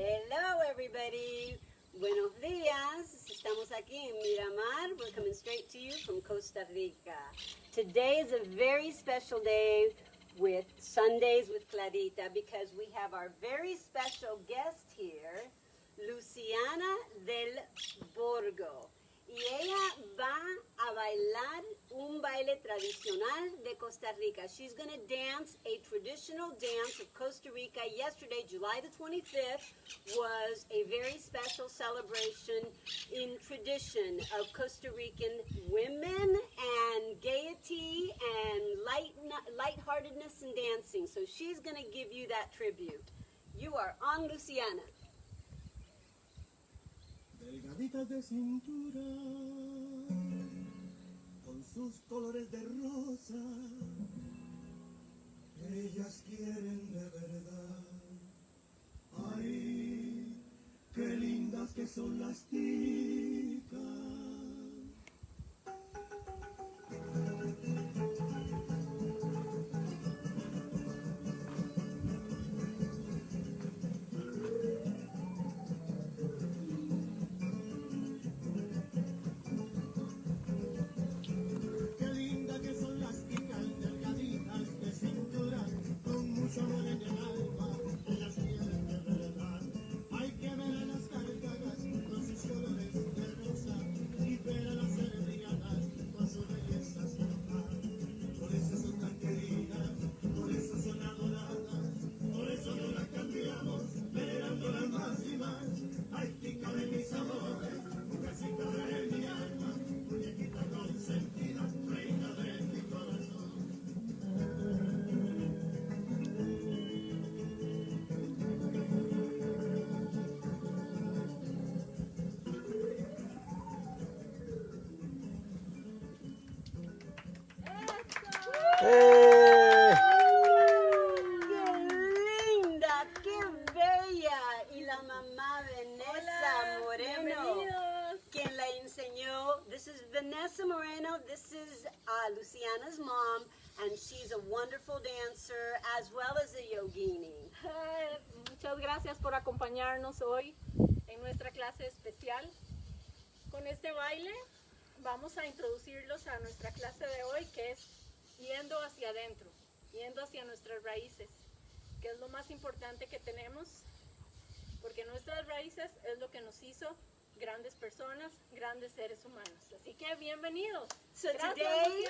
Hello everybody, buenos días, estamos aquí en Miramar, we're coming straight to you from Costa Rica. Today is a very special day with Sundays with Clarita because we have our very special guest here, Luciana del Borgo. Y ella va a bailar un baile tradicional de Costa Rica. She's going to dance a traditional dance of Costa Rica. Yesterday, July the 25th, was a very special celebration in tradition of Costa Rican women and gaiety and lightheartedness and dancing. So she's going to give you that tribute. You are on, Luciana. Delgaditas de cintura, con sus colores de rosa, ellas quieren de verdad. Ay, qué lindas que son las chicas. This is Luciana's mom, and she's a wonderful dancer as well as a yogini. Muchas gracias por acompañarnos hoy en nuestra clase especial. Con este baile vamos a introducirlos a nuestra clase de hoy, que es yendo hacia adentro, yendo hacia nuestras raíces, que es lo más importante que tenemos, porque nuestras raíces es lo que nos hizo grandes personas, grandes seres humanos. Así que bienvenidos. So today,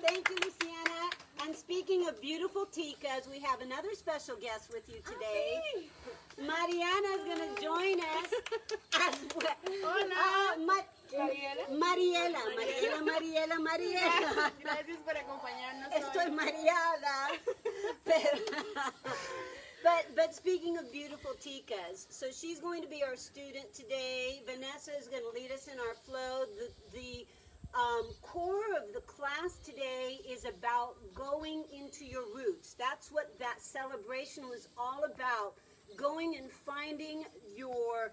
thank you, Luciana. And speaking of beautiful ticas, we have another special guest with you today. Mariana is going to join us as well. Hola. Mariela. Gracias por acompañarnos. Estoy mareada. But speaking of beautiful ticas, so she's going to be our student today. Vanessa is going to lead us in our flow. The core of the class today is about going into your roots. That's what that celebration was all about. Going and finding your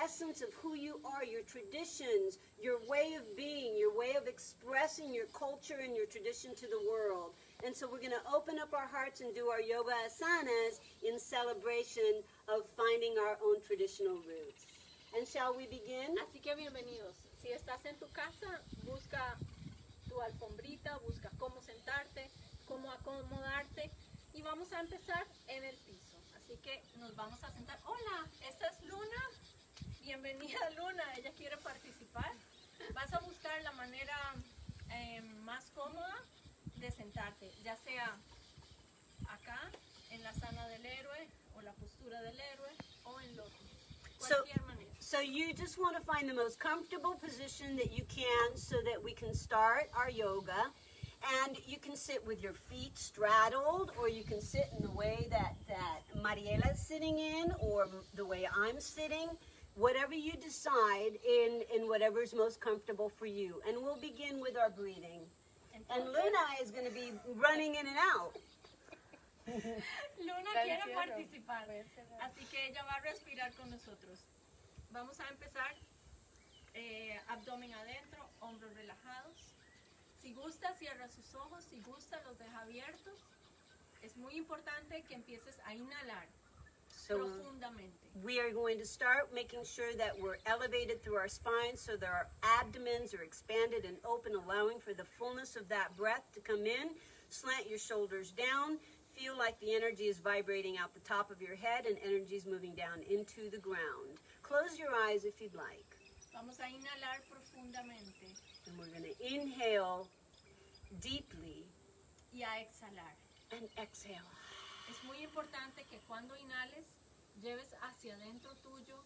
essence of who you are, your traditions, your way of being, your way of expressing your culture and your tradition to the world. And so we're going to open up our hearts and do our yoga asanas in celebration of finding our own traditional roots. And shall we begin? Así que bienvenidos. Si estás en tu casa, busca tu alfombrita, busca cómo sentarte, cómo acomodarte y vamos a empezar en el piso. Así que nos vamos a sentar. Hola, esta es Luna. Bienvenida Luna, ella quiere participar. Vas a buscar la manera más cómoda de sentarte, ya sea acá, en la sana del héroe, o la postura del héroe, o en loto. Cualquier manera. So you just want to find the most comfortable position that you can so that we can start our yoga. And you can sit with your feet straddled, or you can sit in the way that Mariela is sitting in, or the way I'm sitting. Whatever you decide in whatever's most comfortable for you. And we'll begin with our breathing. And Luna is going to be running in and out. Luna quiere participar, así que ella va a respirar con nosotros. Vamos a empezar abdomen adentro, hombros relajados. Si gusta, cierra sus ojos. Si gusta, los deja abiertos. Es muy importante que empieces a inhalar. So profundamente. we are going to start making sure that we're elevated through our spine so that our abdomens are expanded and open, allowing for the fullness of that breath to come in. Slant your shoulders down. Feel like the energy is vibrating out the top of your head and energy is moving down into the ground. Close your eyes if you'd like. Vamos a inhalar profundamente And we're going to inhale deeply y a exhalar. and exhale. Es muy importante que cuando inhales, lleves hacia adentro tuyo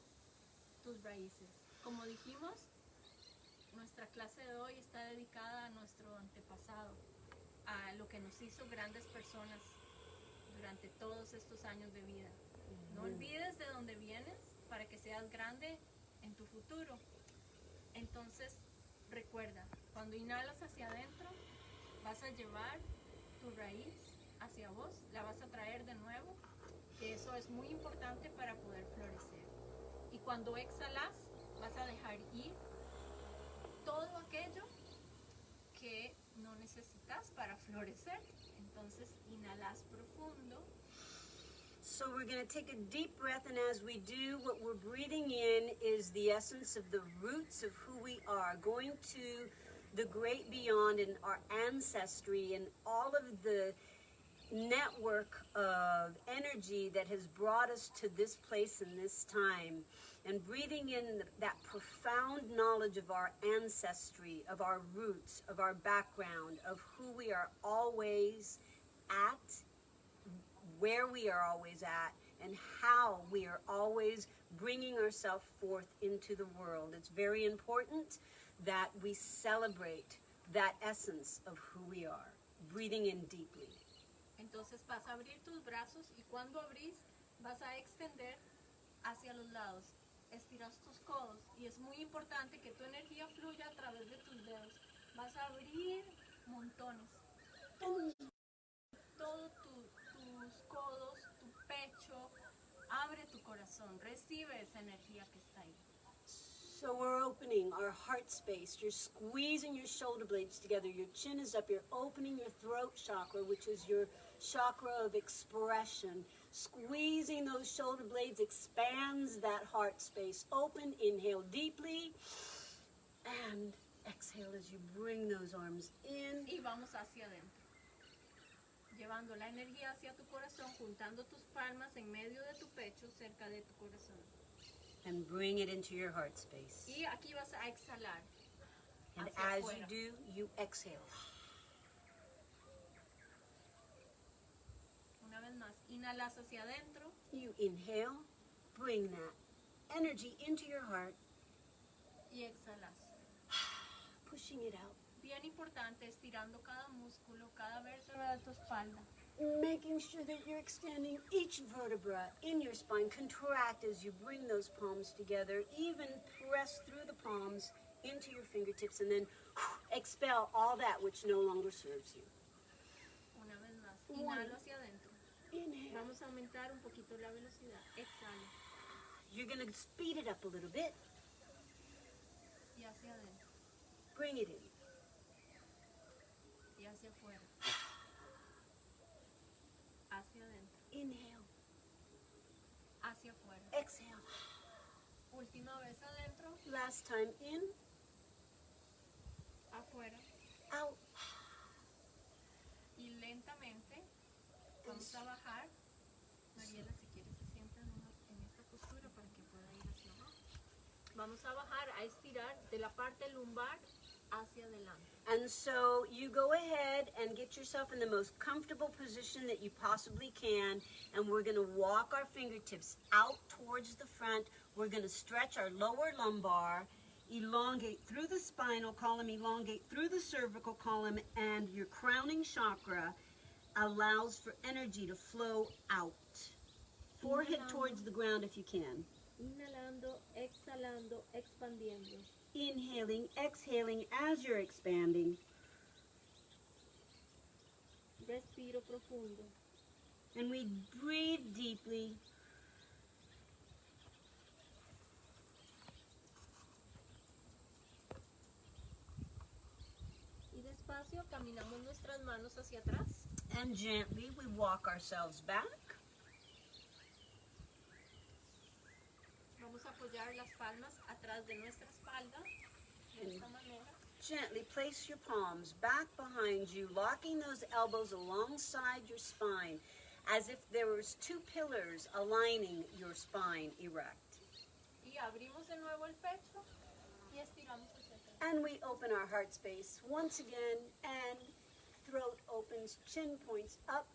tus raíces. Como dijimos, nuestra clase de hoy está dedicada a nuestro antepasado, a lo que nos hizo grandes personas durante todos estos años de vida. No olvides de dónde vienes para que seas grande en tu futuro. Entonces, recuerda, cuando inhalas hacia adentro, vas a llevar tu raíz hacia vos, la vas a traer de nuevo, que eso es muy importante para poder florecer. Y cuando exhalas, vas a dejar ir todo aquello que no necesitas para florecer. Entonces, inhalas profundo. So we're going to take a deep breath, and as we do, what we're breathing in is the essence of the roots of who we are, going to the great beyond in our ancestry and all of the network of energy that has brought us to this place and this time, and breathing in that profound knowledge of our ancestry, of our roots, of our background, of who we are always at, where we are always at, and how we are always bringing ourselves forth into the world. It's very important that we celebrate that essence of who we are, breathing in deeply. Entonces vas a abrir tus brazos y cuando abrís vas a extender hacia los lados. Estiras tus codos y es muy importante que tu energía fluya a través de tus dedos. Vas a abrir montones. Todos tus codos, tu pecho, abre tu corazón, recibe esa energía que está ahí. So we're opening our heart space. You're squeezing your shoulder blades together. Your chin is up. You're opening your throat chakra, which is your chakra of expression. Squeezing those shoulder blades expands that heart space open. Inhale deeply and exhale as you bring those arms in. Y vamos hacia adentro. Llevando la energía hacia tu corazón, juntando tus palmas en medio de tu pecho, cerca de tu corazón. And bring it into your heart space. Y aquí vas a exhalar. And hacia as afuera. you do, you exhale. Una vez más, inhalas hacia adentro You inhale, bring that energy into your heart, y exhalas. pushing it out. Bien importante, estirando cada músculo, cada vértebra de tu espalda. Making sure that you're expanding each vertebra in your spine. Contract as you bring those palms together. Even press through the palms into your fingertips and then expel all that which no longer serves you. Una vez más, One. inhalo hacia adentro. Inhale. Vamos a aumentar un poquito la velocidad. Exhalo You're going to speed it up a little bit. y hacia adentro Bring it in. y hacia afuera. Hacia adentro, Inhale. hacia afuera. Exhale. Última vez adentro, Last time in. afuera. Out. Y lentamente vamos a bajar. Mariela, si quieres, se sienta en esta postura para que pueda ir hacia abajo. Vamos a bajar, a estirar de la parte lumbar hacia adelante. And so you go ahead and get yourself in the most comfortable position that you possibly can. And we're going to walk our fingertips out towards the front. We're going to stretch our lower lumbar, elongate through the spinal column, elongate through the cervical column, and your crowning chakra allows for energy to flow out. Forehead towards the ground if you can. Inhalando, exhalando, expandiendo. Inhaling, exhaling as you're expanding. Respiro profundo. And we breathe deeply. Y despacio caminamos nuestras manos hacia atrás. And gently we walk ourselves back. Vamos a apoyar las palmas atrás de nuestra espalda, de esta manera. Gently place your palms back behind you, locking those elbows alongside your spine, as if there was two pillars aligning your spine erect. Y abrimos de nuevo el pecho y estiramos hacia atrás. And we open our heart space once again, and throat opens, chin points up.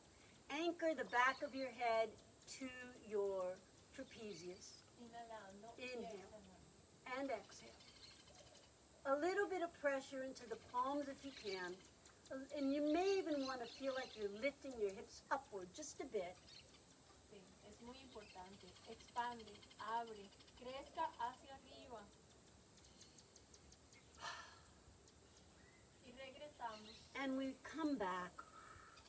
Anchor the back of your head to your trapezius. Inhalando y Inhale. exhalando. And exhale. A little bit of pressure into the palms if you can. And you may even want to feel like you're lifting your hips upward just a bit. Sí, es muy importante. Expande, abre, crezca hacia arriba. Y regresamos. And we come back.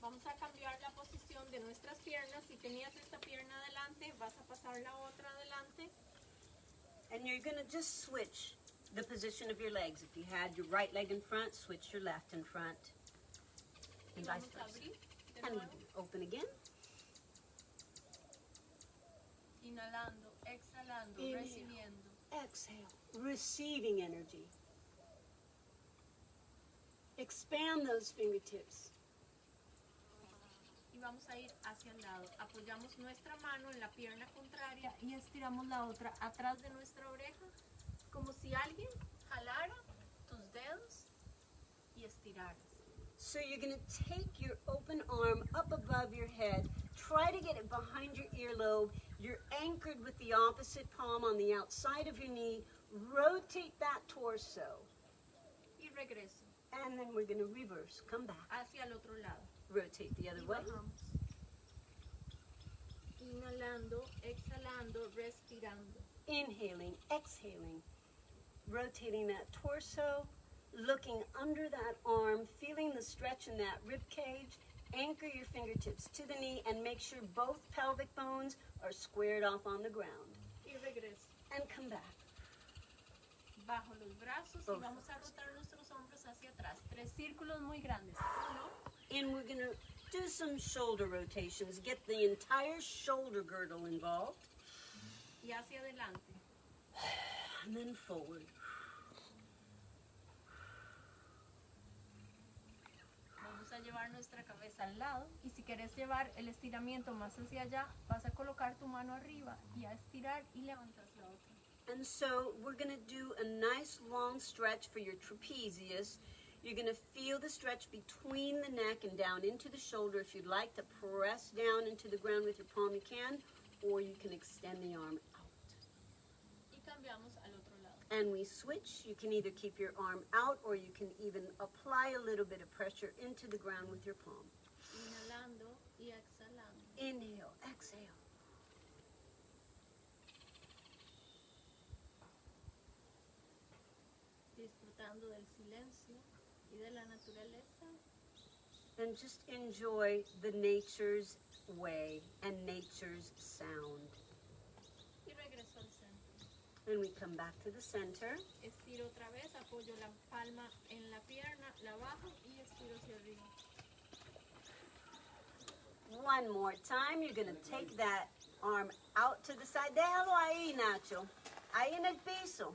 Vamos a cambiar la posición de nuestras piernas. Si tenías esta pierna adelante, vas a pasar la otra adelante. And you're going to just switch the position of your legs. If you had your right leg in front, switch your left in front. Y And vice vamos a versa. abrir de And nuevo. open again. Inhalando, exhalando, Inhale. recibiendo. Exhale. Receiving energy. Expand those fingertips. Y vamos a ir hacia el lado. Apoyamos nuestra mano en la pierna contraria y estiramos la otra atrás de nuestra oreja, como si alguien jalara tus dedos y estiraras. So you're going to take your open arm up above your head. Try to get it behind your earlobe. You're anchored with the opposite palm on the outside of your knee. Rotate that torso. Y regreso And then we're going to reverse. Come back. hacia el otro lado. Rotate the other Y way. bajamos. Inhalando, exhalando, respirando. Inhaling, exhaling. Rotating that torso. Looking under that arm. Feeling the stretch in that rib cage. Anchor your fingertips to the knee and make sure both pelvic bones are squared off on the ground. Y regreso. And come back. Bajo los brazos Both y vamos a rotar nuestros hombros hacia atrás. 3 círculos muy grandes. 1, And we're going to do some shoulder rotations. Get the entire shoulder girdle involved. y hacia adelante. And then forward. Vamos a llevar nuestra cabeza al lado y si quieres llevar el estiramiento más hacia allá, vas a colocar tu mano arriba y a estirar y levantas la otra. And so we're going to do a nice long stretch for your trapezius. You're going to feel the stretch between the neck and down into the shoulder. If you'd like to press down into the ground with your palm, you can, or you can extend the arm out. Y cambiamos al otro lado. And we switch. You can either keep your arm out or you can even apply a little bit of pressure into the ground with your palm. Inhalando y exhalando. Inhale, exhale. Disfrutando del silencio y de la naturaleza. And just enjoy the nature's way and nature's sound. Y regreso al centro. And we come back to the center. Estiro otra vez, apoyo la palma en la pierna, la bajo y estiro hacia arriba. One more time. You're going to take that arm out to the side. Déjalo ahí, Nacho. Ahí en el piso.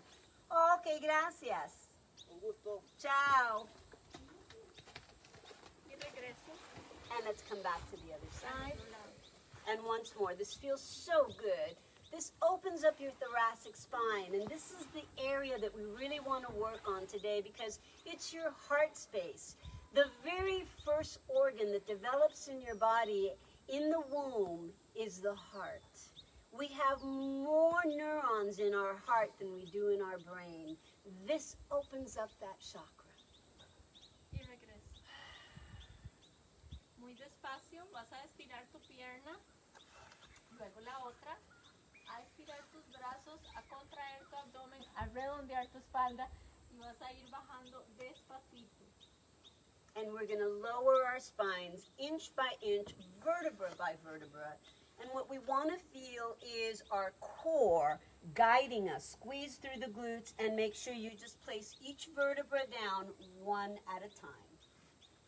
Ok, gracias. Un gusto. Ciao. Y regreso And let's come back to the other al side. otro lado. And once more, this feels so good. This opens up your thoracic spine, and this is the area that we really want to work on today because it's your heart space. The very first organ that develops in your body in the womb is the heart. We have more neurons in our heart than we do in our brain. This opens up that chakra. Y regreso. Muy despacio, vas a estirar tu pierna, luego la otra, a estirar tus brazos, a contraer tu abdomen, a redondear tu espalda y vas a ir bajando despacito. And we're going to lower our spines inch by inch, vertebra by vertebra. And what we want to feel is our core guiding us. Squeeze through the glutes and make sure you just place each vertebra down one at a time.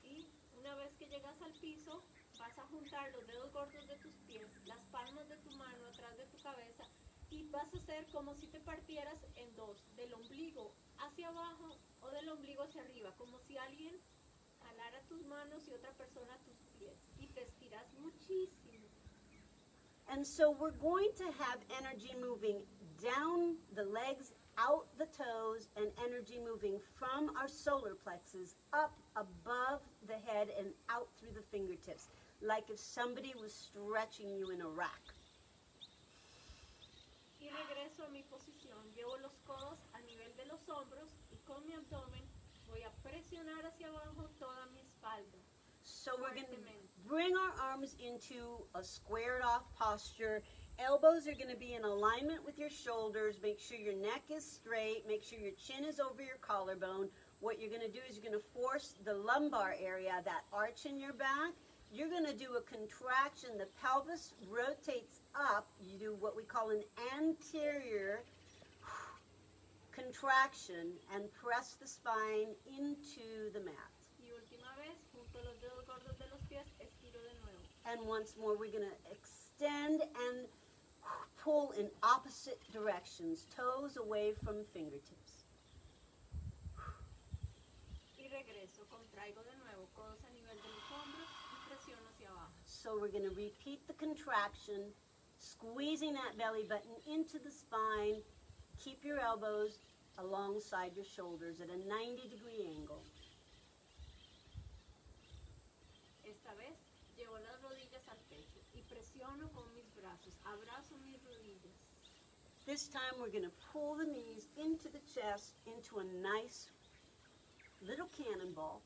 Y una vez que llegas al piso, vas a juntar los dedos gordos de tus pies, las palmas de tu mano atrás de tu cabeza y vas a hacer como si te partieras en dos, del ombligo hacia abajo o del ombligo hacia arriba, como si alguien jalara tus manos y otra persona tus pies. Y te estiras muchísimo. And so we're going to have energy moving down the legs, out the toes, and energy moving from our solar plexus up above the head and out through the fingertips, like if somebody was stretching you in a rack. Y regreso a mi posición. Llevo los codos a nivel de los hombros y con mi abdomen voy a presionar hacia abajo toda mi espalda. So we're going to bring our arms into a squared off posture. Elbows are going to be in alignment with your shoulders. Make sure your neck is straight. Make sure your chin is over your collarbone. What you're going to do is you're going to force the lumbar area, that arch in your back. You're going to do a contraction. The pelvis rotates up. You do what we call an anterior contraction and press the spine into the mat. Y última vez, junto los dedos gordos de los pies, estiro de nuevo. And once more, we're going to extend and pull in opposite directions, toes away from fingertips. Y regreso, contraigo de nuevo, codos a nivel de los hombros y presiono hacia abajo. So we're going to repeat the contraction, squeezing that belly button into the spine. Keep your elbows alongside your shoulders at a 90-degree angle. Esta vez llevo las rodillas al pecho y presiono con mis brazos, abrazo mis rodillas. This time we're going to pull the knees into the chest, into a nice little cannonball.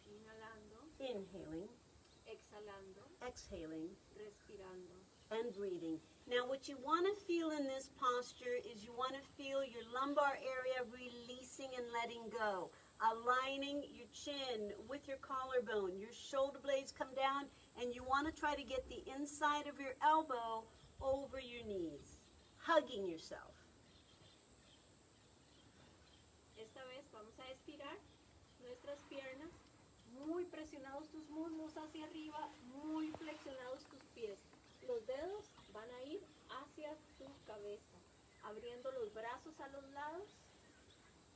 Inhalando, Inhaling, exhalando, exhaling, respirando. and breathing. Now what you want to feel in this posture is you want to feel your lumbar area releasing and letting go, aligning your chin with your collarbone. Your shoulder blades come down and you want to try to get the inside of your elbow over your knees, hugging yourself. Esta vez vamos a estirar nuestras piernas, muy presionados tus muslos hacia arriba, muy flexionados tus pies. Los dedos van a ir hacia tu cabeza, abriendo los brazos a los lados,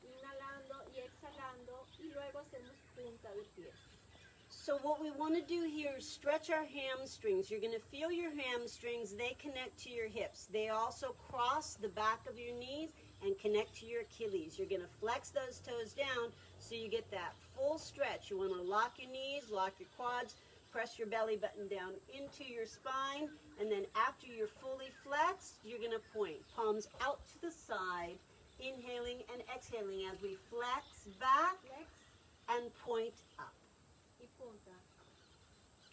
inhalando y exhalando, y luego hacemos punta de pies. So what we want to do here is stretch our hamstrings. You're going to feel your hamstrings. They connect to your hips. They also cross the back of your knees and connect to your Achilles. You're going to flex those toes down so you get that full stretch. You want to lock your knees, lock your quads, press your belly button down into your spine, and then after you're fully flexed, you're going to point. Palms out to the side, inhaling and exhaling as we flex back Flex and point up. y punta.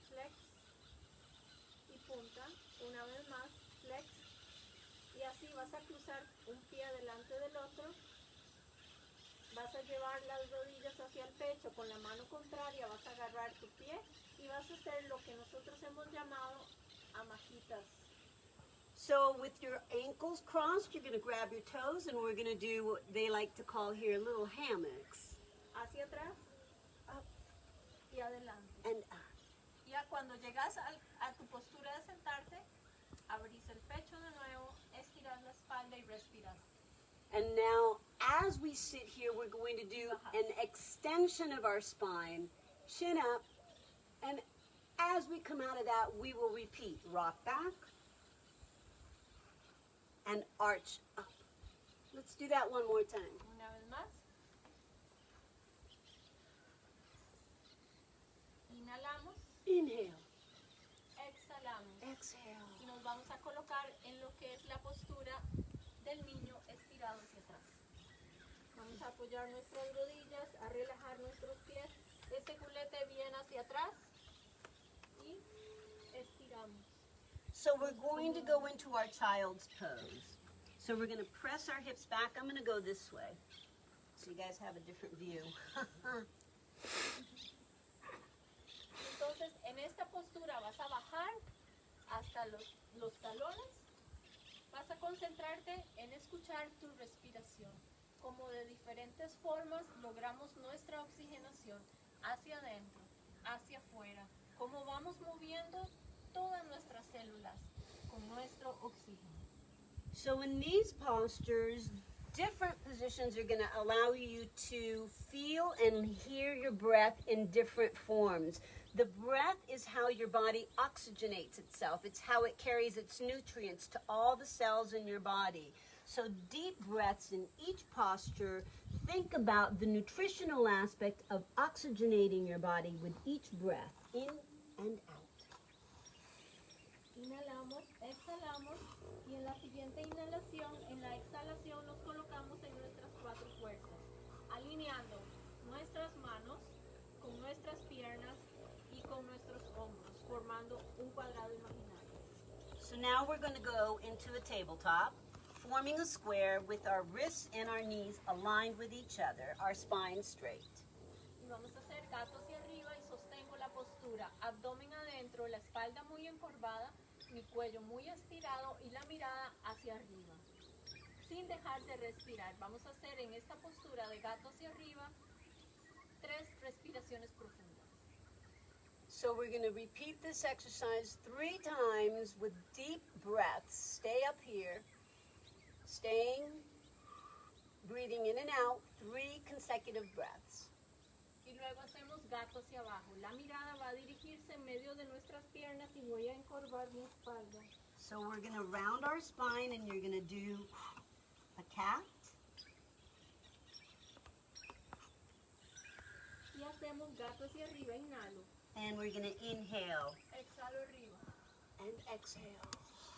Flex y punta. Una vez más, flex. Y así vas a cruzar un pie delante del otro. Vas a llevar las rodillas hacia el pecho, con la mano contraria vas a agarrar tu pie y vas a hacer lo que nosotros hemos llamado amajitas. So with your ankles crossed, you're going to grab your toes and we're going to do what they like to call here little hammocks. Hacia atrás, up y adelante. And up. Ya cuando llegas a tu postura de sentarte, abrís el pecho de nuevo, estiras la espalda y respiras. And now, as we sit here, we're going to do an extension of our spine, chin up, and as we come out of that, we will repeat. Rock back and arch up. Let's do that one more time. Una vez más. Inhalamos, Inhale, exhalamos. exhale. Y nos vamos a colocar en lo que es la postura del niño estirado hacia atrás. Vamos a apoyar nuestras rodillas, a relajar nuestros pies, este culete bien hacia atrás y estiramos. So we're going to go into our child's pose. So we're going to press our hips back. I'm going to go this way so you guys have a different view. Entonces, en esta postura vas a bajar hasta los talones. Vas a concentrarte en escuchar tu respiración. Como de diferentes formas logramos nuestra oxigenación hacia adentro, hacia afuera. Cómo vamos moviendo todas nuestras células con nuestro oxígeno. So in these postures, different positions are going to allow you to feel and hear your breath in different forms. The breath is how your body oxygenates itself. It's how it carries its nutrients to all the cells in your body. So deep breaths in each posture. Think about the nutritional aspect of oxygenating your body with each breath, in and out. Inhalamos, exhalamos y en la siguiente inhalación, en la exhalación nos colocamos en nuestras cuatro fuerzas, alineando nuestras manos con nuestras piernas y con nuestros hombros, formando un cuadrado imaginario. So now we're going to go into a tabletop, forming a square with our wrists and our knees aligned with each other, our spine straight. Y vamos a hacer gato hacia arriba y sostengo la postura, abdomen adentro, la espalda muy encorvada, mi cuello muy estirado y la mirada hacia arriba, sin dejar de respirar. Vamos a hacer en esta postura de gato hacia arriba 3 respiraciones profundas. So we're going to repeat this exercise 3 times with deep breaths. Stay up here, staying, breathing in and out, 3 consecutive breaths. Y luego hacemos gato hacia abajo. La mirada va a dirigirse en medio de nuestras piernas y voy a encorvar mi espalda. So we're going to round our spine and you're going to do a cat. Y hacemos gato hacia arriba, inhalo. And we're going to inhale Exhalo arriba. and exhale.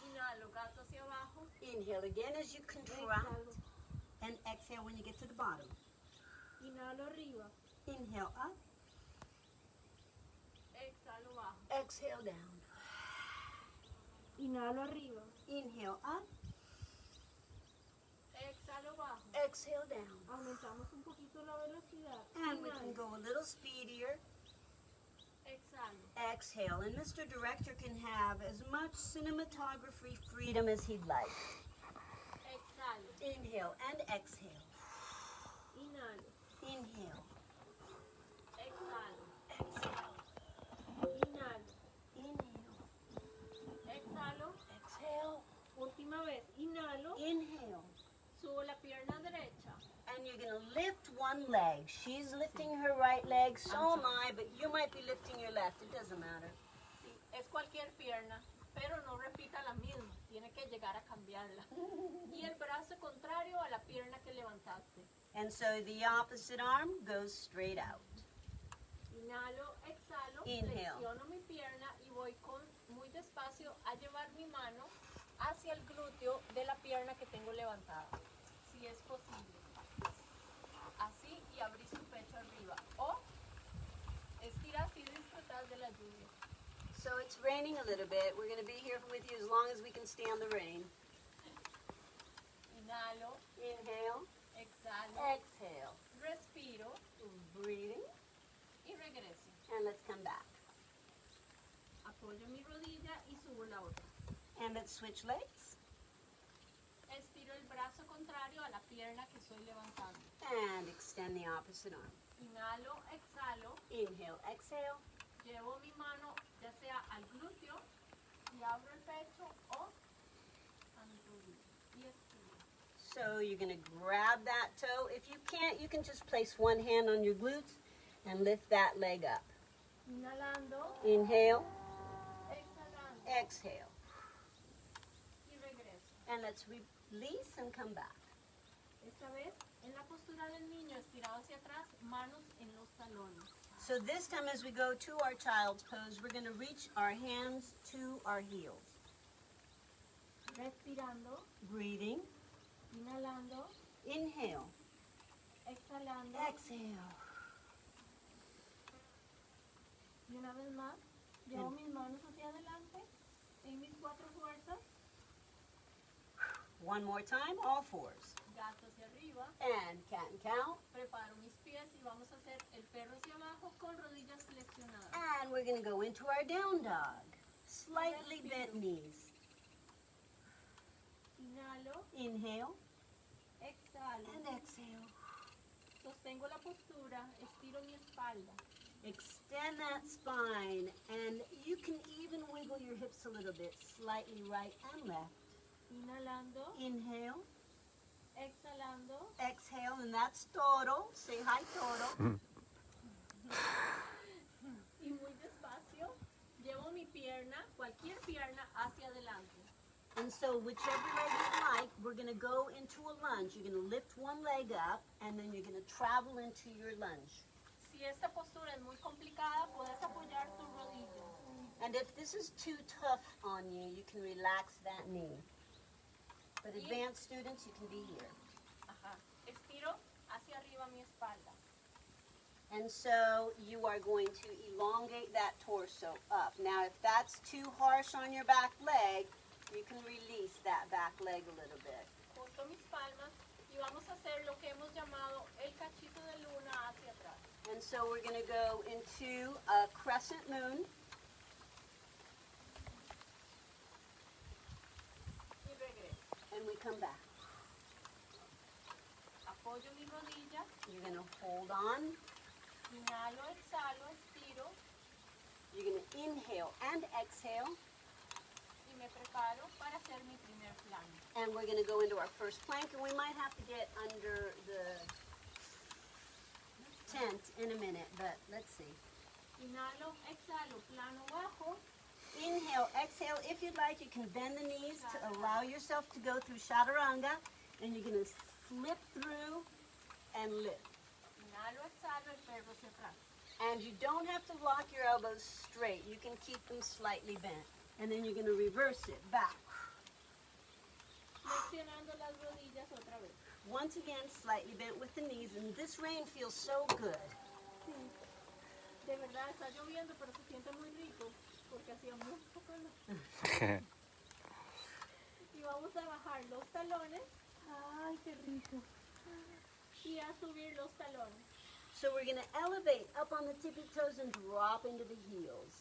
Inhalo, gato hacia abajo. Inhale again as you contract Exhalo. and exhale when you get to the bottom. Inhalo arriba. Inhale up, Exhalo bajo. exhale down. Inhalo arriba. Inhale up, Exhalo bajo. exhale down. Aumentamos un poquito la velocidad. And we can Inhalo. go a little speedier. Exhalo. Exhale. And Mr. Director can have as much cinematography freedom as he'd like. Exhalo. Inhale and exhale. Inhalo. Inhale, Exhalo. exhale, Inhalo. inhale, Exhalo. exhale, Última vez. Inhalo. inhale. Subo la pierna derecha. And you're going to lift one leg. She's lifting her right leg, so am I, but you might be lifting your left. It doesn't matter. Sí, es cualquier pierna, pero no repita la misma. Tiene que llegar a cambiarla. Y el brazo contrario a la pierna que levantaste. And so the opposite arm goes straight out. Inhalo, exhalo, Inhale. flexiono mi pierna y voy con muy despacio a llevar mi mano hacia el glúteo de la pierna que tengo levantada, si es posible. Así y abrir su pecho arriba. O estiras y disfrutas de la lluvia. So it's raining a little bit. We're going to be here with you as long as we can stand the rain. Inhalo, Inhale, exhalo, exhale, respiro breathing, y regreso. and let's come back. Apoyo mi rodilla y subo la otra. And let's switch legs. Estiro el brazo contrario a la pierna que estoy levantando. And extend the opposite arm. Inhalo, exhalo, Inhale, exhale. llevo mi mano ya sea al glúteo y abro el pecho o a mi rodilla y estiro. So you're going to grab that toe. If you can't, you can just place one hand on your glutes and lift that leg up. Inhalando, Inhale, exhalando exhale. y regreso. And let's release and come back. Esta vez en la postura del niño estirado hacia atrás, manos en los talones. So this time as we go to our child's pose, we're going to reach our hands to our heels. Respirando, Breathing. inhalando, Inhale. exhalando. Exhale. Y una vez más, llevo mis manos hacia adelante en mis 4 fuerzas. One more time, all fours. Gato hacia arriba. And cat and cow. Preparo mis pies y vamos a hacer el perro hacia abajo con rodillas flexionadas. And we're going to go into our down dog. Slightly bent knees. Inhalo, Inhale exhalo. and exhale. Sostengo la postura, estiro mi espalda. Extend that spine, and you can even wiggle your hips a little bit, slightly right and left. Inhalando, Inhale. exhalando. Exhale, and that's Toro. Say hi, Toro. Y muy despacio, llevo mi pierna, cualquier pierna, hacia adelante. And so whichever leg you like, we're going to go into a lunge. You're going to lift one leg up, and then you're going to travel into your lunge. Si esta postura es muy complicada, puedes apoyar tu rodilla. And if this is too tough on you, you can relax that knee. But advanced students, you can be here. Ajá. Estiro hacia arriba mi espalda. And so you are going to elongate that torso up. Now, if that's too harsh on your back leg, you can release that back leg a little bit. Junto mis palmas y vamos a hacer lo que hemos llamado el cachito de luna hacia atrás. And so we're going to go into a crescent moon. Y regreso. And we come back. Apoyo mi rodilla, You're going to hold on. inhalo, exhalo, estiro You're going to inhale and exhale. y me preparo para hacer mi primer plano. And we're going to go into our first plank. And we might have to get under the tent in a minute. But let's see. Inhalo, exhalo, plano bajo. Inhale, exhale. If you'd like, you can bend the knees to allow yourself to go through chaturanga. And you're going to slip through and lift. Inhalo, exhalo, el perro hacia atrás. And you don't have to lock your elbows straight. You can keep them slightly bent. And then you're going to reverse it back. Flexionando las rodillas otra vez. Once again, slightly bent with the knees. And this rain feels so good. De verdad está lloviendo, pero se siente muy rico porque hacía mucho calor. Y vamos a bajar los talones. Ay, qué rico. Y a subir los talones. So we're going to elevate up on the tippy toes and drop into the heels.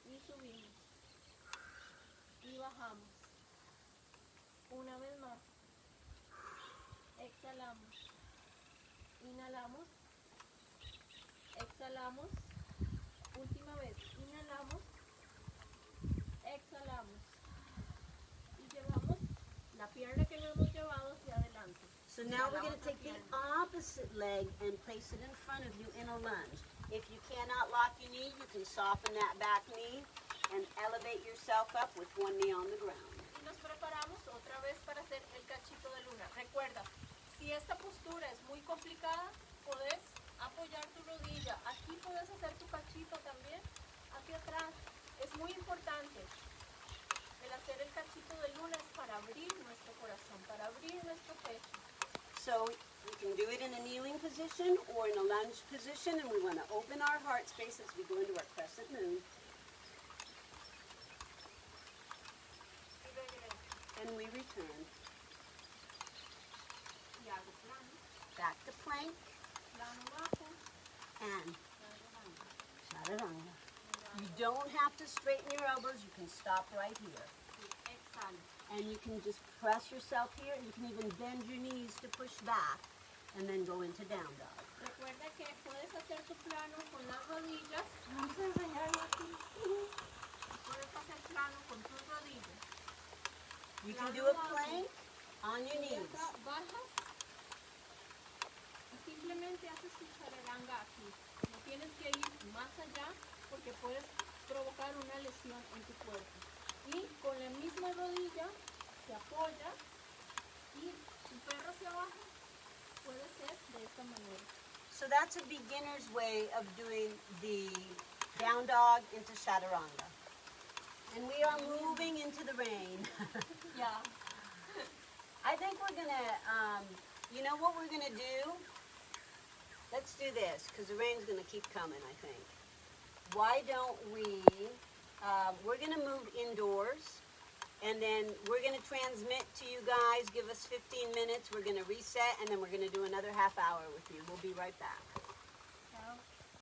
Y subimos. Y bajamos. Una vez más. Exhalamos. Inhalamos. Exhalamos. Última vez. Inhalamos. Exhalamos. Y llevamos la pierna que no hemos llevado hacia adelante. So now we're going to take the opposite leg and place it in front of you in a lunge. If you cannot lock your knee, you can soften that back knee and elevate yourself up with one knee on the ground. Y nos preparamos otra vez para hacer el cachito de luna. Recuerda, si esta postura es muy complicada, puedes apoyar tu rodilla. Aquí puedes hacer tu cachito también hacia atrás. Es muy importante. El hacer el cachito de luna es para abrir nuestro corazón, para abrir nuestro pecho. So we can do it in a kneeling position or in a lunge position, and we want to open our heart space as we go into our crescent moon. Y regreso. And we return. Y hago plano, Back to plank plano bajo, and plano bajo. chaturanga. You don't have to straighten your elbows. You can stop right here. Y exhalo. And you can just press yourself here. You can even bend your knees to push back and then go into down dog. Recuerda que puedes hacer tu plano con las rodillas. Vamos a enseñarlo aquí. Puedes hacer plano con tus rodillas. You can do a plank on your Y knees. acá bajas y simplemente haces tu chaturanga aquí. No tienes que ir más allá porque puedes provocar una lesión en tu cuerpo. Y con la misma rodilla te apoyas y tu perro hacia abajo puede ser de esta manera. So that's a beginner's way of doing the down dog into chaturanga. And we are moving into the rain. Yeah. I think we're gonna, you know what we're gonna do? Let's do this, because the rain's gonna keep coming, I think. Why don't we, we're gonna move indoors, and then we're gonna transmit to you guys, give us 15 minutes, we're gonna reset, and then we're gonna do another half hour with you. We'll be right back.